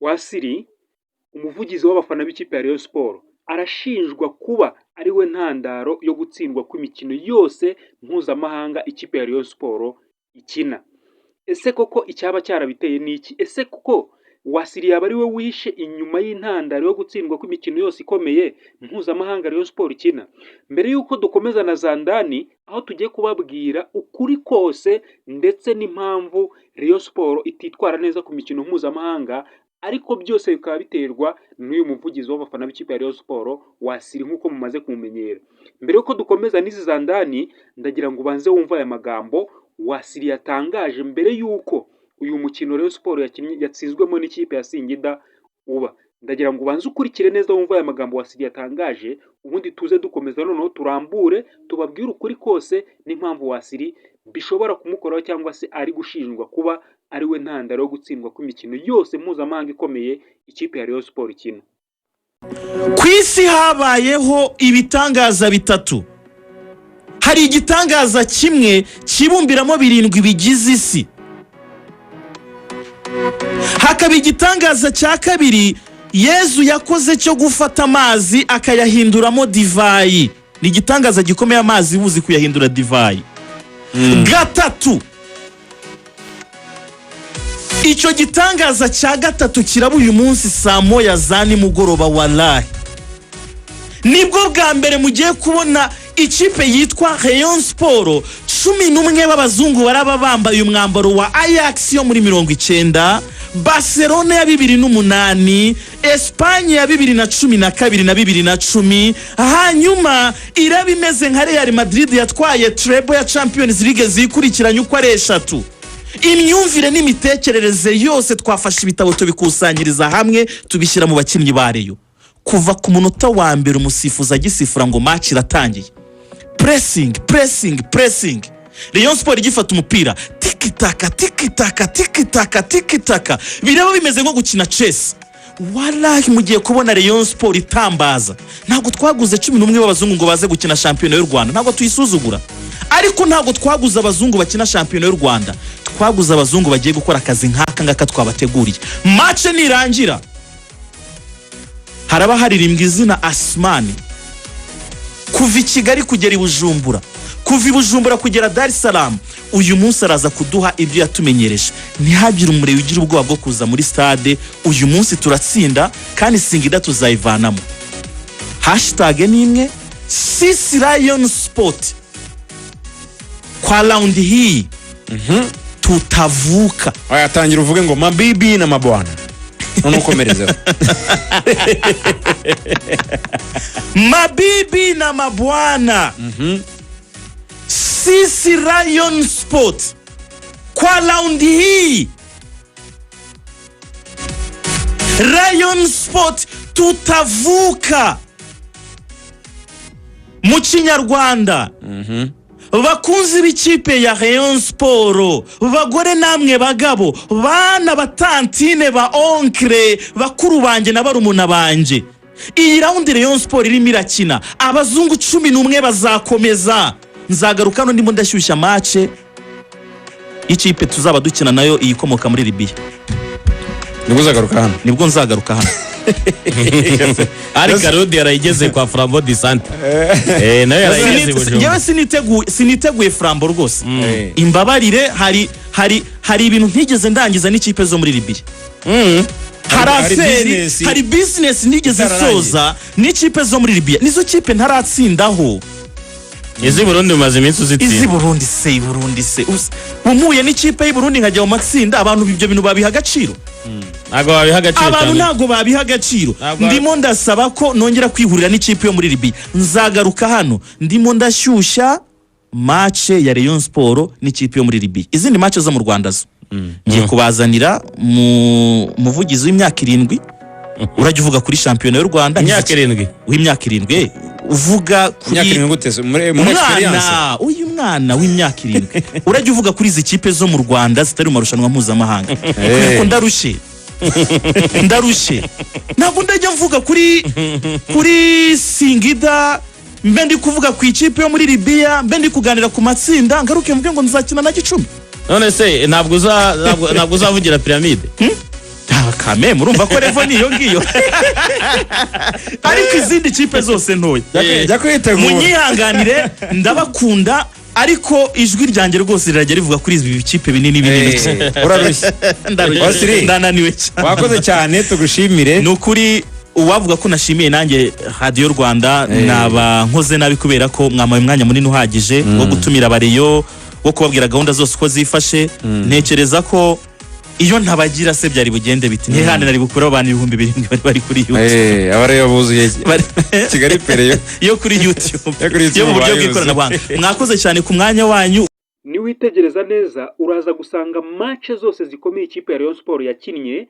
Wasili umuvugizi w'abafana b'ikipe ya Rayon Sport arashinjwa kuba ari we ntandaro yo gutsindwa kw'imikino yose mpuzamahanga ikipe ya Rayon Sport ikina. Ese koko icyaba cyarabiteye niki? Ese koko Wasili yaba ari we wishe inyuma y'intandaro yo gutsindwa kw'imikino yose ikomeye mpuzamahanga Rayon Sport ikina? Mbere yuko dukomeza na Zandani, aho tugiye kubabwira ukuri kose ndetse n'impamvu Rayon Sport ititwara neza ku mikino mpuzamahanga, ariko byose bikaba biterwa n'uyu muvugizi w'abafana b'ikipe ya Rayon Sport Wasili nk'uko mumaze kumumenyera. Mbere yuko dukomeza n'izi Zandani, ndagira ngo ubanze wumva aya magambo Wasili yatangaje mbere yuko uyu mukino Rayon Sport yatsinzwemo n'ikipe ya Singida uba. Ndagira ngo ubanze ukurikire neza wumva aya magambo Wasili yatangaje, ubundi tuze dukomeza noneho turambure tubabwire ukuri kose n'impamvu Wasili bishobora kumukoraho cyangwa se ari gushinjwa kuba ari we ntandaro yo gutsindwa kw'imikino yose mpuzamahanga ikomeye ikipe ya Rayon Sport ikina. Ku isi habayeho ibitangaza bitatu. Hari igitangaza kimwe kibumbiramo 7 bigize isi. Hakaba igitangaza cya kabiri Yezu yakoze cyo gufata amazi akayahinduramo divayi. Ni igitangaza gikomeye, amazi buzi kuyahindura divayi. Gatatu, icyo gitangaza cya gatatu kiraba uyu munsi saa moya za nimugoroba. Wallahi nibwo bwa mbere mugiye kubona ikipe yitwa Rayon Sport 11 b'abazungu baraba bambaye umwambaro wa Ajax yo muri 90, Barcelona ya 2008, Espagne ya 2012 na 2010, hanyuma iraba imeze nka Real Madrid yatwaye treble ya Champions League zikurikiranye uko ari 3. Imyumvire n'imitekerereze yose twafashe ibitabo tubikusanyiriza hamwe tubishyira mu bakinnyi ba Rayon. Kuva ku munota wa mbere umusifuzi agisifura ngo match iratangiye, pressing Rayon Sport igifata umupira tiki taka biraba bimeze nko gukina chess. Wallahi mugiye kubona Rayon Sport itambaza. Ntabwo twaguze 11 b'abazungu ngo baze gukina shampiyona y'u Rwanda, ntabwo tuyisuzugura, ariko ntabwo twaguze abazungu bakina shampiyona y'u Rwanda, twaguze abazungu bagiye gukora akazi nk'aka ngaka twabateguriye. Match nirangira haraba haririmbwa izina Asmani kuva i Kigali kugera i Bujumbura, kuva i Bujumbura kugera Dar es Salaam. Uyu munsi araza kuduha ibyo yatumenyereje. Ntihagire umurebe ugira ubwoba bwo kuza muri stade. Uyu munsi turatsinda kandi Singida tuzayivanamo. Hashtag ni imwe, Sisi Rayon Sport. Kwa round hii tutavuka. Ayatangira uvuge ngo mabibi na mabwana. Unukomereza. Mabibi na mabwana. Sisi Rayon Sport kwa round hii Rayon Sport tutavuka. Mu Kinyarwanda, bakunzi b'ikipe ya Rayon Sport, bagore namwe bagabo, bana batantine ba onkre, bakuru banje na barumuna banje, iyi round Rayon Sport irimo irakina, abazungu 11 bazakomeza. Nzagaruka no ndimo ndashyushya match ikipe tuzaba dukina nayo iyikomoka muri Libya. Nibwo nzagaruka hano. Ari Karodi yarayigeze kwa Flambeau du Centre. Nayo yarayigeze. Yewe siniteguye Flambeau rwose. Imbabarire, hari ibintu ntigeze ndangiza n'ikipe zo muri Libya. Hari business nigeze soza n'ikipe zo muri Libya. Nizo kipe ntaratsindaho. Izi Burundi umaze iminsi uzitsinda. Izi Burundi se. Umuye n'ikipe y'u Burundi nkajya mu matsinda, abantu ibyo bintu babiha agaciro. Ntago babiha agaciro. Abantu ntago babiha agaciro. Ndimo ndasaba ko nongera kwihurira n'ikipe yo muri Libya. Nzagaruka hano ndimo ndashyushya match ya Rayon Sport n'ikipe yo muri Libya. Izindi match zo mu Rwanda zo ngiye kubazanira mu muvugizi w'imyaka 7. Urajya uvuga kuri shampiyona y'u Rwanda imyaka 7. W'imyaka 7 uvuga kuri imyaka 7 gutese muri experience. Uyu mwana w'imyaka 7 urajya uvuga kuri izi kipe zo mu Rwanda zitari mu marushanwa mpuzamahanga. Kuko ndarushye ntabwo ndajya mvuga kuri Singida, mbe ndi kuvuga ku ikipe yo muri Libya, mbe ndi kuganira ku matsinda, ngaruke mvuge ngo nzakina na Gicumbi. None se ntabwo uzavugira Pyramide? kame murumva ko revo niyo ngiyo ariko izindi kipe zose ntoya jya kwitegura munyihanganire ndabakunda ariko ijwi ryanjye rwose rirajya rivuga kuri ibi bikipe binini urarushye Wasili, ndananiwe cyane wakoze cyane tugushimire. ni ukuri uwavuga ko nashimiye nanjye radiyo Rwanda naba nkoze nabi kubera ko mwamaye umwanya munini uhagije wo gutumira abariyo wo kubabwira gahunda zose uko zifashe. Ntekereza ko iyo ntabagira se byari bugende biti ntihane nari bukura abantu 2,000 bari kuri YouTube Abariyo buzuye Kigali Pereyo yo kuri YouTube yo mu buryo bw'ikoranabuhanga. Mwakoze cyane ku mwanya wanyu. Niwitegereza neza uraza gusanga match zose zikomeye ikipe ya Rayon Sport yakinnye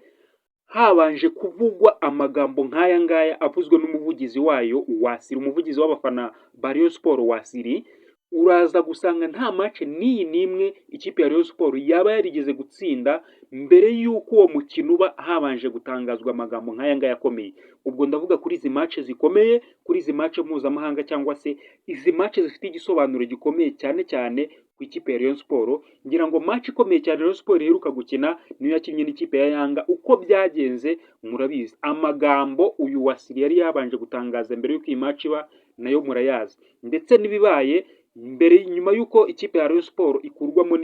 habanje kuvugwa amagambo nk'aya ngaya avuzwe n'umuvugizi wayo Wasili, umuvugizi w'abafana ba Rayon Sport Wasili. Uraza gusanga nta match n'imwe ikipe ya Rayon Sport yaba yarigeze gutsinda mbere y'uko uwo mukino uba habanje gutangazwa amagambo nk'aya ngaya akomeye. Ubwo ndavuga kuri izi match zikomeye, kuri izi match mpuzamahanga cyangwa se izi match zifite igisobanuro gikomeye cyane cyane ku ikipe ya Rayon Sport. Ngira ngo match ikomeye cyane Rayon Sport iheruka gukina niyo yakinnye n'ikipe ya Yanga. Uko byagenze murabizi, amagambo uyu Wasili yari yabanje gutangaza mbere y'uko iyi match iba nayo murayazi, ndetse n'ibibaye mbere nyuma y'uko ikipe ya Rayon Sport ikurwamo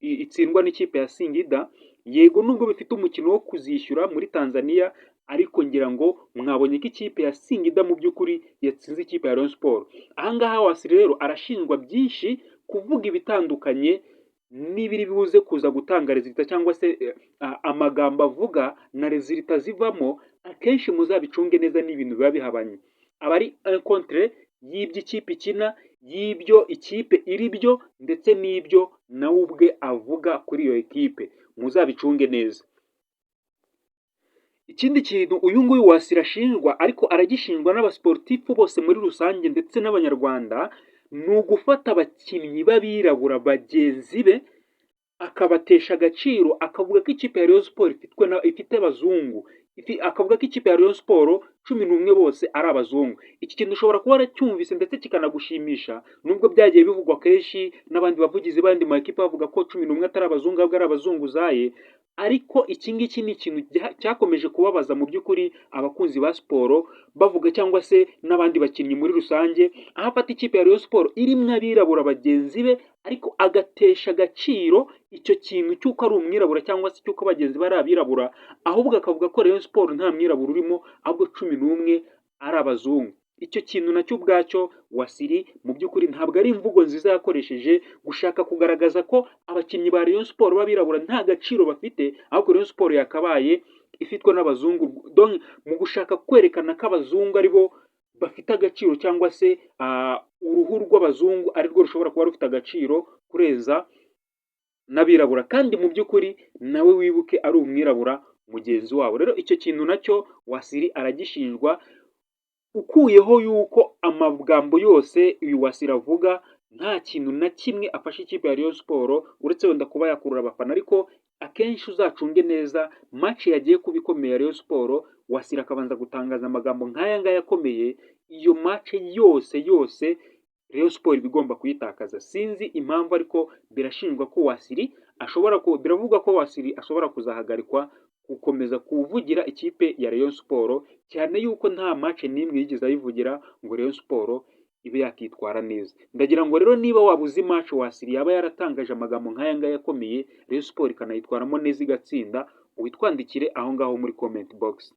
itsindwa n'ikipe ya Singida. Yego nubwo bifite umukino wo kuzishyura muri Tanzania, ariko ngira ngo mwabonye ko ikipe ya Singida mu by'ukuri yatsinze ikipe ya Rayon Sport. Ahangaha Wasili rero arashinjwa byinshi, kuvuga ibitandukanye n'ibiri bibuze kuza gutanga resulta cyangwa se amagambo avuga na resulta zivamo. Akenshi muzabicunge neza n'ibintu biba bihabanye, abari contre y'ibyo ikipe ikina, y'ibyo ikipe iri byo, ndetse n'ibyo nawe ubwe avuga kuri iyo ekipe. Muzabicunge neza. Ikindi kintu uyu nguyu Wasili ashinjwa, ariko aragishinjwa n'abasportifu bose muri rusange ndetse n'abanyarwanda, ni ugufata abakinnyi b'abirabura bagenzi be akabatesha agaciro, akavuga ko ikipe ya Rayon Sport ifite abazungu, akavuga ko ikipe ya Rayon Sport 11 bose ari abazungu. Iki kintu ushobora kuba waracyumvise ndetse kikanagushimisha, nubwo byagiye bivugwa kenshi n'abandi bavugizi bandi mu ekipa bavuga ko 11 atari abazungu ahubwo ari abazunguzaye. Ariko iki ngiki ni ikintu cyakomeje kubabaza mu by'ukuri abakunzi ba siporo, bavuga cyangwa se n'abandi bakinnyi muri rusange, aho afata ikipe ya Rayon Sport irimo abirabura bagenzi be ariko agatesha agaciro icyo kintu cy'uko ari umwirabura cyangwa se cy'uko bagenzi bari abirabura, ahubwo akavuga ko Rayon Sport nta mwirabura urimo ahubwo 11 ari abazungu. Icyo kintu nacyo ubwacyo Wasili mu by'ukuri ntabwo ari imvugo nziza yakoresheje gushaka kugaragaza ko abakinnyi ba Rayon Sport b'abirabura nta gaciro bafite, ahubwo Rayon Sport yakabaye ifitwe n'abazungu. Mu gushaka kwerekana ko abazungu ari bo bafite agaciro cyangwa se uruhu rw'abazungu ari rwo rushobora kuba rufite agaciro kureza n'abirabura, kandi mu by'ukuri nawe wibuke ari umwirabura mugenzi wabo. Rero icyo kintu nacyo Wasili aragishinjwa, ukuyeho yuko amagambo yose uyu Wasili avuga nta kintu na kimwe afashe ikipe ya Rayon Sport uretse wenda kuba yakurura abafana. Ariko akenshi uzacunge neza match yagiye kubikomeye Rayon Sport, Wasili akabanza gutangaza amagambo nk'aya ngaya akomeye, iyo match yose Rayon Sport bigomba kuyitakaza. Sinzi impamvu, ariko birashinjwa ko Wasili biravugwa ko Wasili ashobora kuzahagarikwa gukomeza kuvugira ikipe ya Rayon Sport, cyane yuko nta match n'imwe yigeze ayivugira ngo Rayon Sport ibe yakitwara neza. Ndagira ngo rero niba wabuze match Wasili yaba yaratangaje amagambo nk'aya ngaya akomeye, Rayon Sport ikanayitwaramo neza igatsinda, witwandikire aho ngaho muri comment box.